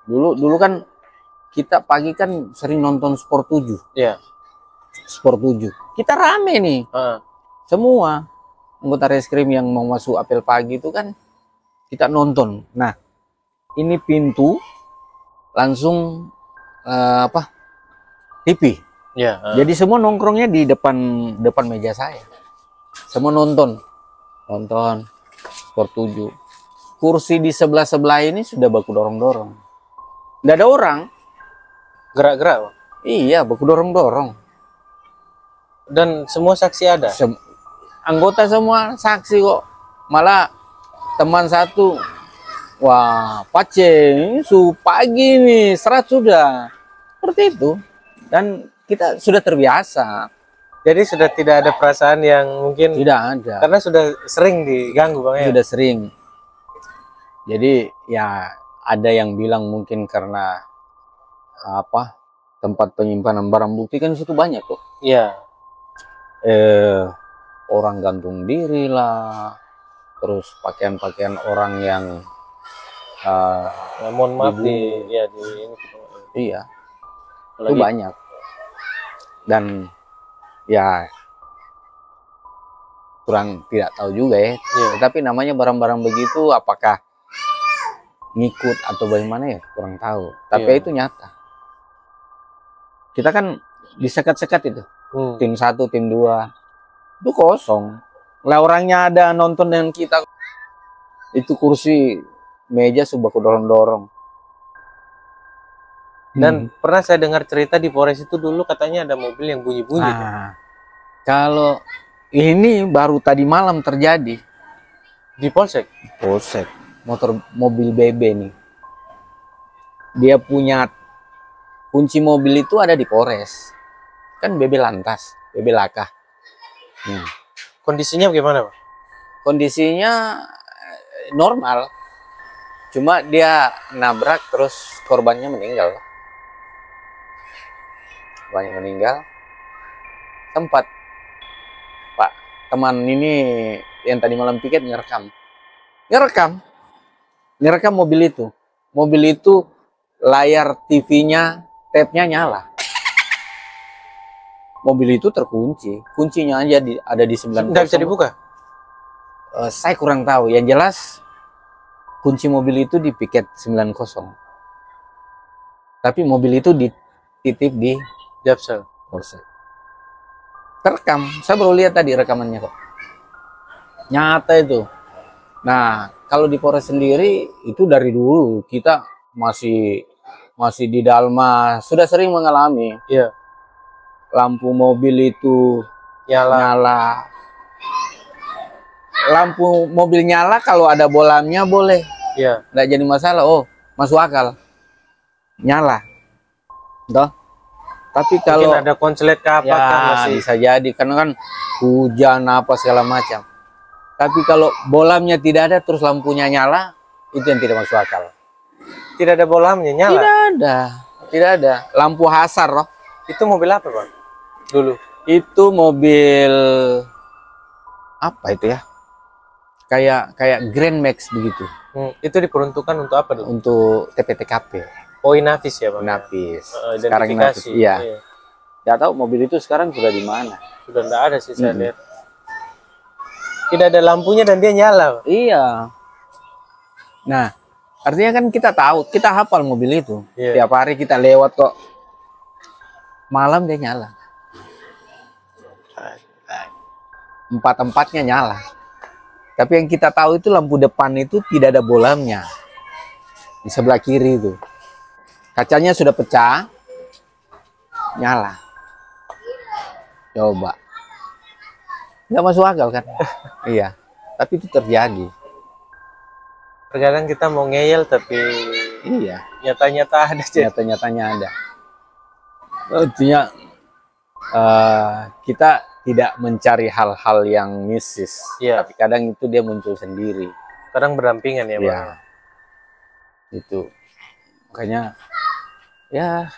dulu kan kita pagi kan sering nonton Sport 7. Iya. Sport 7. Kita rame nih. Semua anggota reskrim yang mau masuk apel pagi itu kan kita nonton. Nah, ini pintu langsung TV. Iya. Jadi semua nongkrongnya di depan meja saya. Semua nonton Sport 7. Kursi di sebelah ini sudah baku dorong-dorong. Nggak ada orang. Gerak-gerak Bang? Iya, baku dorong-dorong. Dan semua saksi ada? Anggota semua saksi kok. Malah teman satu, wah Pace, pagi nih, serat sudah. Seperti itu. Dan kita sudah terbiasa. Jadi sudah tidak ada perasaan yang mungkin... Tidak ada. Karena sudah sering diganggu Bang ya? Sudah sering. Jadi ya ada yang bilang mungkin karena tempat penyimpanan barang bukti kan situ banyak kok. Iya. Orang gantung diri lah, terus pakaian-pakaian orang yang mohon maaf iya, itu banyak. Dan ya kurang tidak tahu juga ya. Tetapi namanya barang-barang begitu apakah ngikut atau bagaimana ya kurang tahu. Tapi itu nyata. Kita kan disekat-sekat itu. Tim 1, tim 2 itu kosong. Lah orangnya ada nonton dengan kita. Itu kursi meja sudah dorong-dorong. Dan pernah saya dengar cerita di Polres itu dulu katanya ada mobil yang bunyi-bunyi. Kalau ini baru tadi malam terjadi di Polsek. Mobil BB nih. Dia punya kunci mobil itu ada di Polres. Kan BB Lantas, BB Laka. Kondisinya bagaimana Pak? Kondisinya normal. Cuma dia nabrak terus korbannya meninggal. Sempat Pak teman ini yang tadi malam piket ngerekam mobil itu layar TV-nya tab-nya nyala, mobil itu terkunci, kuncinya aja ada di 90. Nggak bisa dibuka? Saya kurang tahu, yang jelas kunci mobil itu di piket 90, tapi mobil itu dititip di Japsel. Terekam, saya baru lihat tadi rekamannya kok. Nyata itu. Nah, kalau di Polres sendiri itu dari dulu kita masih di Dalma sudah sering mengalami. Iya. Lampu mobil itu nyala. Lampu mobil nyala kalau ada bolamnya boleh. Iya. Nggak jadi masalah. Oh, masuk akal. Nyala. Toh? Tapi kalau mungkin ada konslet ke apa kan masih bisa jadi karena kan hujan apa segala macam. Tapi kalau bolamnya tidak ada terus lampunya nyala, itu yang tidak masuk akal. Tidak ada bolamnya nyala? Tidak ada. Lampu hasar loh. Itu mobil apa Bang? Dulu? Itu mobil apa itu ya? Kayak Grand Max begitu. Itu diperuntukkan untuk apa dulu? Untuk TPTKP. Oh, Inavis ya Bang? Inavis. Sekarang Inavis. Iya. Nggak tahu mobil itu sekarang sudah di mana. Sudah nggak ada sih saya lihat. Tidak ada lampunya dan dia nyala. Iya. Nah, artinya kan kita tahu, kita hafal mobil itu. Tiap hari kita lewat kok. Malam dia nyala. Empat-empatnya nyala. Tapi yang kita tahu itu lampu depan itu tidak ada bolamnya. Di sebelah kiri itu. Kacanya sudah pecah. Nyala. Coba. nggak masuk akal kan. Iya, tapi itu terjadi. Terkadang kita mau ngeyel tapi Iya, nyata-nyata ada aja. nyata-nyatanya ada. Artinya kita tidak mencari hal-hal yang mistis, Iya. tapi kadang itu dia muncul sendiri. Kadang berdampingan ya, Bang. Iya, itu makanya ya.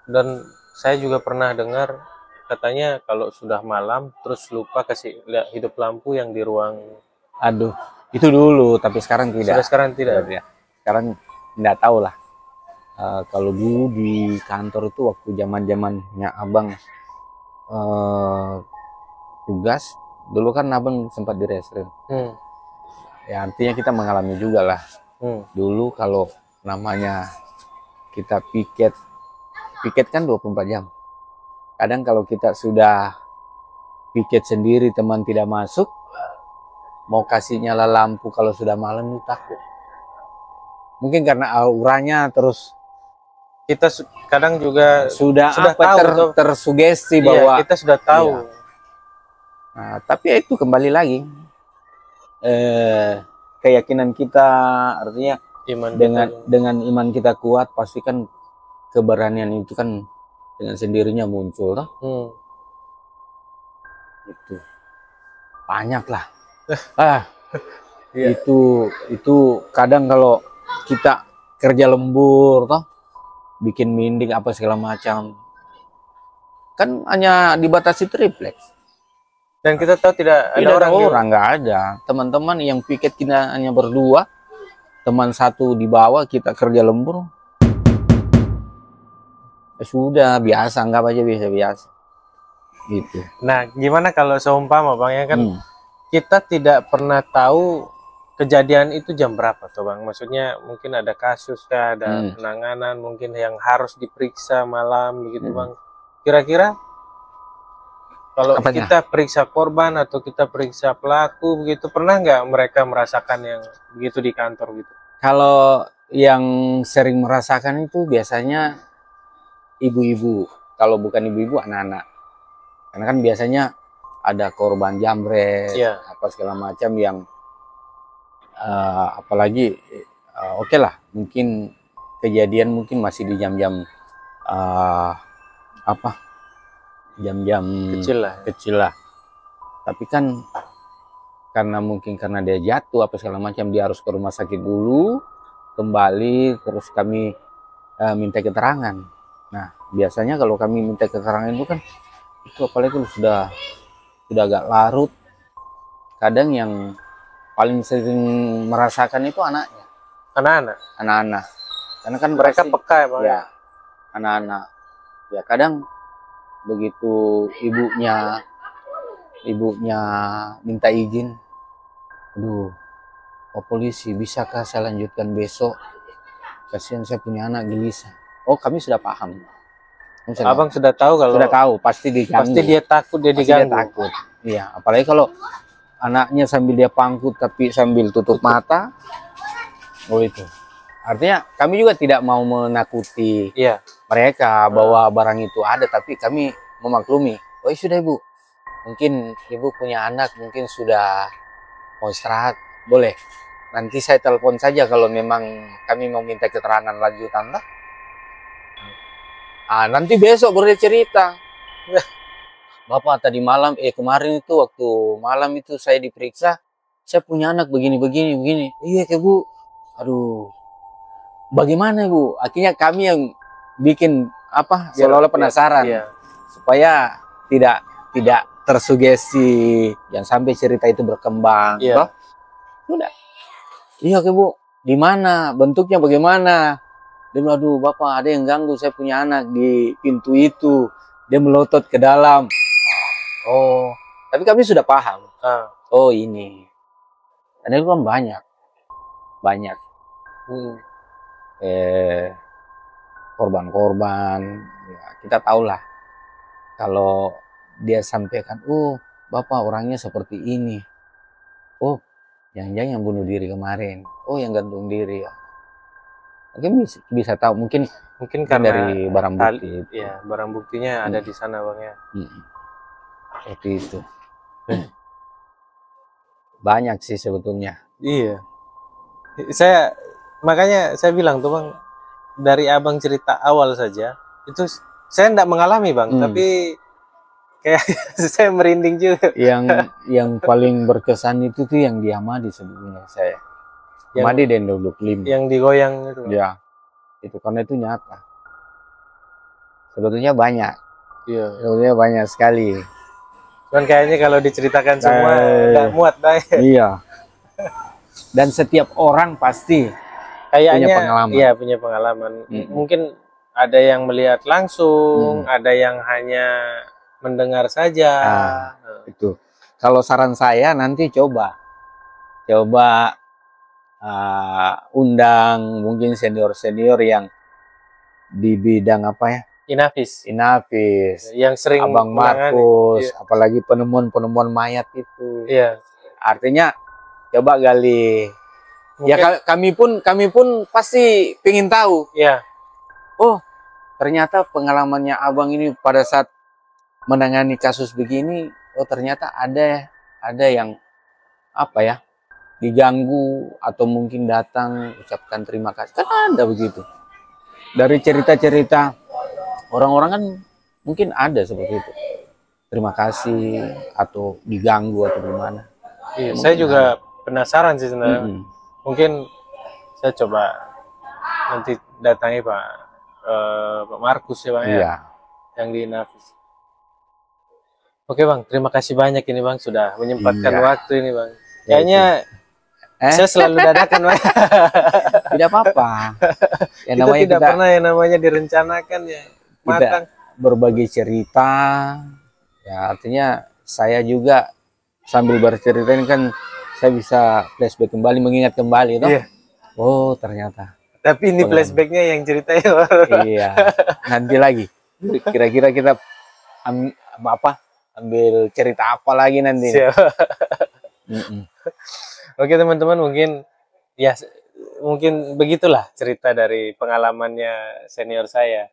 Dan saya juga pernah dengar katanya kalau sudah malam terus lupa kasih hidup lampu yang di ruang. Aduh, itu dulu, tapi sekarang tidak. Sudah sekarang tidak. Ya. Sekarang nggak tahu lah. Kalau dulu di kantor itu waktu zaman-zamannya abang tugas, dulu kan abang sempat di reskrim. Ya artinya kita mengalami juga lah. Dulu kalau namanya kita piket kan 24 jam. Kadang kalau kita sudah piket sendiri, teman tidak masuk, mau kasih nyala lampu kalau sudah malam itu takut. Mungkin karena auranya, terus Kita kadang juga sudah tahu tersugesti iya, bahwa kita sudah tahu. Iya. Nah, tapi ya itu kembali lagi keyakinan kita, artinya Iman dengan iman kita kuat, pasti kan keberanian itu kan dengan sendirinya muncul toh. Itu banyak lah. Iya. Itu kadang kalau kita kerja lembur toh, bikin mending apa segala macam, kan hanya dibatasi triplek. Dan kita tahu tidak ada orang nggak ada. Teman-teman yang piket kita hanya berdua, teman satu di bawah, kita kerja lembur. Ya sudah, biasa, anggap aja biasa-biasa. Gitu. Nah, gimana kalau seumpama Bang ya kan kita tidak pernah tahu kejadian itu jam berapa tuh Bang? Maksudnya mungkin ada kasus kah, ada penanganan mungkin yang harus diperiksa malam begitu Bang. Kira-kira kalau kita periksa korban atau kita periksa pelaku begitu, pernah nggak mereka merasakan yang begitu di kantor gitu? Kalau yang sering merasakan itu biasanya ibu-ibu. Kalau bukan ibu-ibu, anak-anak. Karena kan biasanya ada korban jambret, apa segala macam yang apalagi oke lah, mungkin kejadian mungkin masih di jam-jam jam-jam kecil lah. Tapi kan karena dia jatuh apa segala macam, dia harus ke rumah sakit dulu, kembali, terus kami minta keterangan. Nah, biasanya kalau kami minta keterangan itu kan, itu apalagi kalau sudah agak larut, kadang yang paling sering merasakan itu anaknya. Anak-anak. Karena kan mereka peka ya Bang? Ya, anak-anak. Ya kadang begitu ibunya minta izin, aduh, Pak Polisi, bisakah saya lanjutkan besok? Kasihan saya punya anak gelisah. Oh, kami sudah paham. Abang sudah tahu kalau sudah tahu, pasti diganggu. Pasti dia takut, dia diganggu. Dia takut. Iya, apalagi kalau anaknya sambil dia pangkut tapi sambil tutup mata. Oh itu. Artinya kami juga tidak mau menakuti mereka bahwa barang itu ada, tapi kami memaklumi. Oh sudah Ibu, mungkin Ibu punya anak, mungkin sudah mau istirahat, boleh. Nanti saya telepon saja kalau memang kami mau minta keterangan lanjutan lah. Nanti besok boleh cerita. Bapak tadi malam, kemarin itu waktu malam itu saya diperiksa, saya punya anak begini. Iya ke Bu. Aduh, bagaimana Bu? Akhirnya kami yang bikin seolah-olah penasaran, supaya tidak tersugesti, jangan sampai cerita itu berkembang. Udah. Iya ke Bu. Di mana? Bentuknya bagaimana? Dia bilang, aduh Bapak, ada yang ganggu, saya punya anak di pintu itu. Dia melotot ke dalam. Oh, tapi kami sudah paham. Oh ini. Karena itu kan banyak. Korban-korban. Ya, kita tahulah. Kalau dia sampaikan, oh Bapak orangnya seperti ini. Oh, yang bunuh diri kemarin. Oh, yang gantung diri. Mungkin bisa tahu, mungkin karena dari barang bukti. Ya, barang buktinya ada di sana Bang ya. Seperti itu. Banyak sih sebetulnya. Iya. Makanya saya bilang tuh Bang, dari Abang cerita awal saja, itu saya tidak mengalami Bang, tapi kayak saya merinding juga. Yang paling berkesan itu tuh yang di Hamadi sebetulnya saya. Hamadi dan Duduk Lim. Yang digoyang itu. Ya, itu karena itu nyata. Sebetulnya banyak. Iya. Sebetulnya banyak sekali. Cuman kayaknya kalau diceritakan semua nggak muat dah. Iya. Dan setiap orang pasti kayaknya punya pengalaman. Iya, punya pengalaman. Mungkin ada yang melihat langsung, ada yang hanya mendengar saja. Itu. Kalau saran saya nanti coba undang mungkin senior-senior yang di bidang apa ya? Inafis. Yang sering Abang Markus, apalagi penemuan mayat itu. Iya. Artinya coba gali. Mungkin, ya kami pun pasti pengen tahu. Iya. Oh, ternyata pengalamannya Abang ini pada saat menangani kasus begini, oh ternyata ada yang apa ya? Diganggu atau mungkin datang ucapkan terima kasih. Kan ada begitu. Dari cerita-cerita orang-orang kan mungkin ada seperti itu. Terima kasih atau diganggu atau gimana. Iya, saya juga penasaran sih sebenarnya. Mungkin saya coba nanti datangi Pak Markus ya Bang, ya, yang di Inafis. Oke Bang, terima kasih banyak ini Bang sudah menyempatkan waktu ini Bang. Kayaknya saya selalu dadakan Bang. Tidak apa-apa. Ya, kita tidak pernah yang namanya direncanakan ya. Matang. Berbagi cerita. Ya artinya saya juga sambil bercerita ini kan saya bisa flashback kembali, mengingat kembali toh. Iya. Oh ternyata. Tapi ini flashbacknya yang ceritanya. Iya. Nanti lagi. Kira-kira kita ambil cerita apa lagi nanti. Oke teman-teman, mungkin begitulah cerita dari pengalamannya senior saya.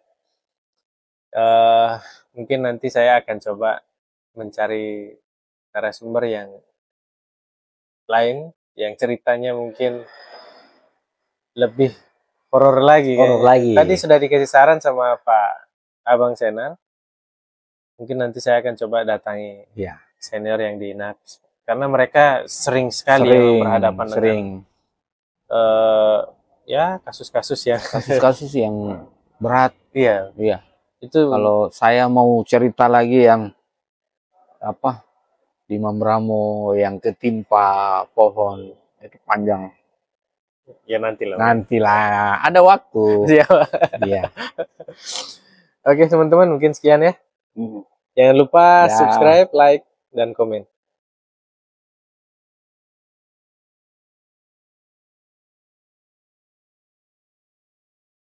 Mungkin nanti saya akan coba mencari narasumber yang lain, yang ceritanya mungkin lebih horor lagi. Tadi sudah dikasih saran sama Pak Abang Senal. Mungkin nanti saya akan coba datangi senior yang di Inafis. Karena mereka sering sekali berhadapan dengan kasus-kasus yang berat. Iya. Itu kalau saya mau cerita lagi yang di Mambramo yang ketimpa pohon itu panjang. Ya nantilah. Ada waktu. Iya. Oke teman-teman, mungkin sekian ya. Jangan lupa subscribe, like, dan komen.